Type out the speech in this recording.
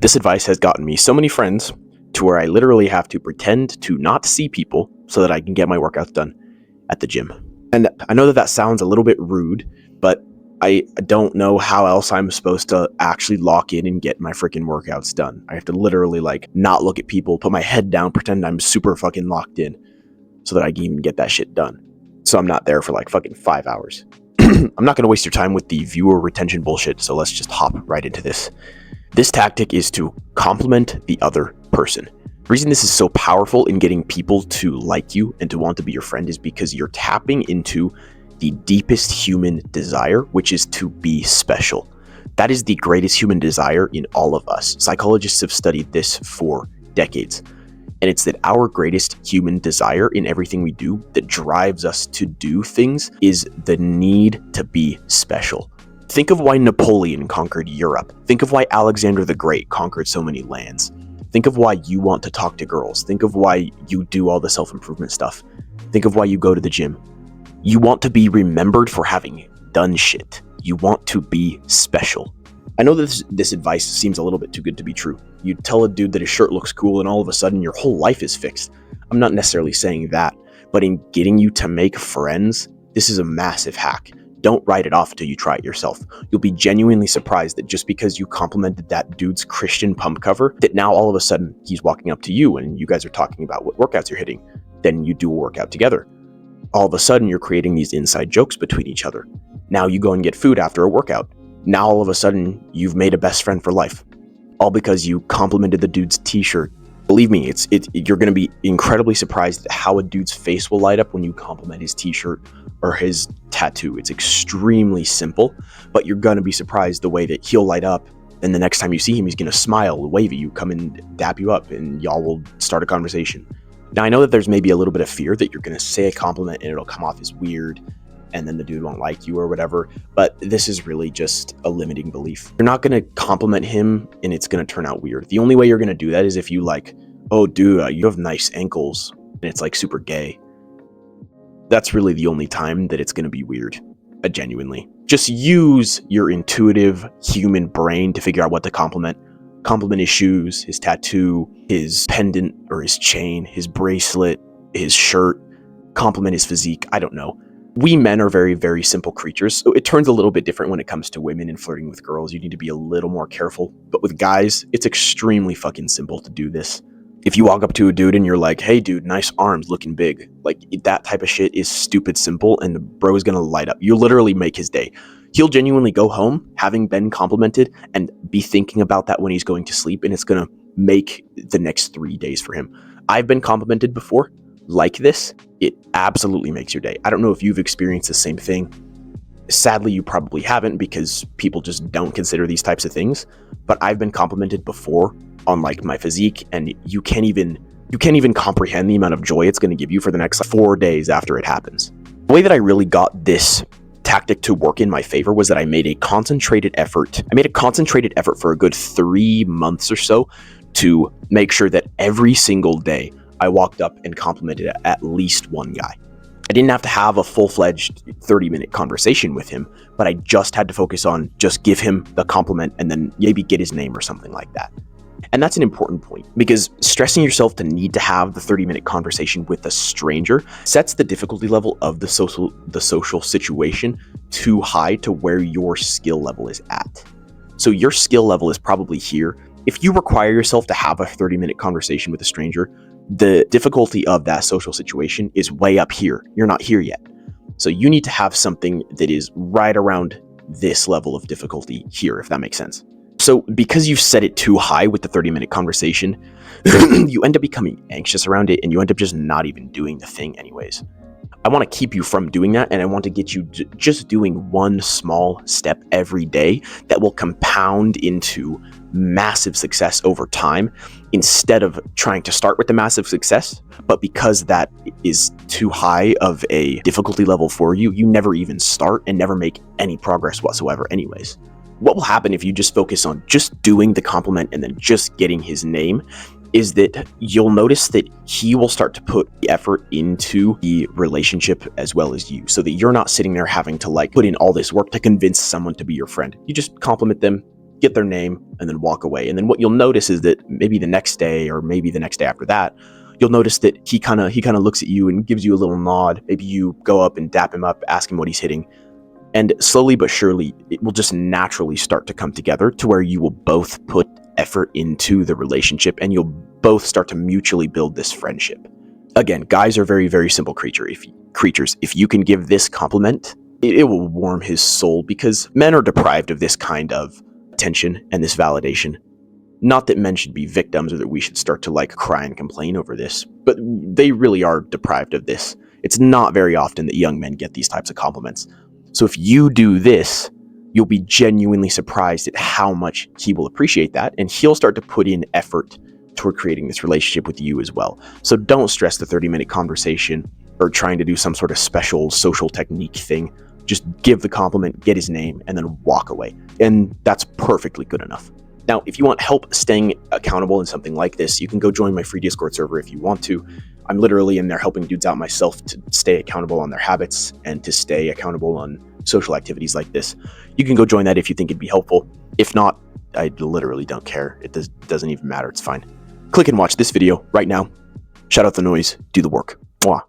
This advice has gotten me so many friends to where I literally have to pretend to not see people so that I can get my workouts done at the gym. And I know that that sounds a little bit rude, but I don't know how else I'm supposed to actually lock in and get my freaking workouts done. I have to literally not look at people, put my head down, pretend I'm super fucking locked in so that I can even get that shit done. So I'm not there for fucking 5 hours. I'm not going to waste your time with the viewer retention bullshit, so let's just hop right into this. This tactic is to compliment the other person. The reason this is so powerful in getting people to like you and to want to be your friend is because you're tapping into the deepest human desire, which is to be special. That is the greatest human desire in all of us. Psychologists have studied this for decades. And it's that our greatest human desire in everything we do that drives us to do things is the need to be special. Think of why Napoleon conquered Europe. Think of why Alexander the Great conquered so many lands. Think of why you want to talk to girls. Think of why you do all the self-improvement stuff. Think of why you go to the gym. You want to be remembered for having done shit. You want to be special. I know that this advice seems a little bit too good to be true. You tell a dude that his shirt looks cool and all of a sudden your whole life is fixed. I'm not necessarily saying that, but in getting you to make friends, this is a massive hack. Don't write it off until you try it yourself. You'll be genuinely surprised that just because you complimented that dude's Christian pump cover, that now all of a sudden he's walking up to you and you guys are talking about what workouts you're hitting. Then you do a workout together. All of a sudden you're creating these inside jokes between each other. Now you go and get food after a workout. Now all of a sudden you've made a best friend for life. All because you complimented the dude's t-shirt. Believe me, you're going to be incredibly surprised at how a dude's face will light up when you compliment his t-shirt or his tattoo. It's extremely simple, but you're going to be surprised the way that he'll light up. And the next time you see him, he's going to smile, wave at you, come and dap you up, and y'all will start a conversation. Now, I know that there's maybe a little bit of fear that you're going to say a compliment and it'll come off as weird, and then the dude won't like you or whatever, but this is really just a limiting belief. You're not going to compliment him and it's going to turn out weird. The only way you're going to do that is if you oh dude, you have nice ankles, and it's super gay. That's really the only time that it's going to be weird, genuinely. Just use your intuitive human brain to figure out what to compliment. Compliment his shoes, his tattoo, his pendant or his chain, his bracelet, his shirt. Compliment his physique. I don't know. We men are very, very simple creatures, so it turns a little bit different when it comes to women and flirting with girls. You need to be a little more careful. But with guys, it's extremely fucking simple to do this. If you walk up to a dude and you're like, hey dude, nice arms, looking big. That type of shit is stupid simple, and the bro is gonna light up. You literally make his day. He'll genuinely go home having been complimented and be thinking about that when he's going to sleep, and it's gonna make the next 3 days for him. I've been complimented before like this. It absolutely makes your day. I don't know if you've experienced the same thing. Sadly, you probably haven't, because people just don't consider these types of things. But I've been complimented before on my physique, and you can't even comprehend the amount of joy it's going to give you for the next 4 days after it happens. The way that I really got this tactic to work in my favor was that I made a concentrated effort. I made a concentrated effort for a good 3 months or so to make sure that every single day I walked up and complimented at least one guy. I didn't have to have a full-fledged 30-minute conversation with him, but I just had to focus on just give him the compliment and then maybe get his name or something like that. And that's an important point, because stressing yourself to need to have the 30-minute conversation with a stranger sets the difficulty level of the social situation too high to where your skill level is at. So your skill level is probably here. If you require yourself to have a 30-minute conversation with a stranger, the difficulty of that social situation is way up here. You're not here yet. So you need to have something that is right around this level of difficulty here, if that makes sense. So because you've set it too high with the 30-minute conversation, you end up becoming anxious around it, and you end up just not even doing the thing anyways. I want to keep you from doing that, and I want to get you just doing one small step every day that will compound into massive success over time, instead of trying to start with the massive success. But because that is too high of a difficulty level for you, you never even start and never make any progress whatsoever anyways. What will happen if you just focus on just doing the compliment and then just getting his name is that you'll notice that he will start to put the effort into the relationship as well as you, so that you're not sitting there having to put in all this work to convince someone to be your friend. You just compliment them, get their name, and then walk away. And then what you'll notice is that maybe the next day or maybe the next day after that, you'll notice that he kind of looks at you and gives you a little nod. Maybe you go up and dap him up, ask him what he's hitting. And slowly but surely, it will just naturally start to come together to where you will both put effort into the relationship and you'll both start to mutually build this friendship. Again, guys are very, very simple creatures. If you can give this compliment, it will warm his soul, because men are deprived of this kind of attention and this validation. Not that men should be victims or that we should start to like cry and complain over this, but they really are deprived of this. It's not very often that young men get these types of compliments. So if you do this, you'll be genuinely surprised at how much he will appreciate that, and he'll start to put in effort toward creating this relationship with you as well. So don't stress the 30-minute conversation or trying to do some sort of special social technique thing. Just give the compliment, get his name, and then walk away. And that's perfectly good enough. Now, if you want help staying accountable in something like this, you can go join my free Discord server if you want to. I'm literally in there helping dudes out myself to stay accountable on their habits and to stay accountable on social activities like this. You can go join that if you think it'd be helpful. If not, I literally don't care. It doesn't even matter. It's fine. Click and watch this video right now. Shout out the noise. Do the work. Mwah.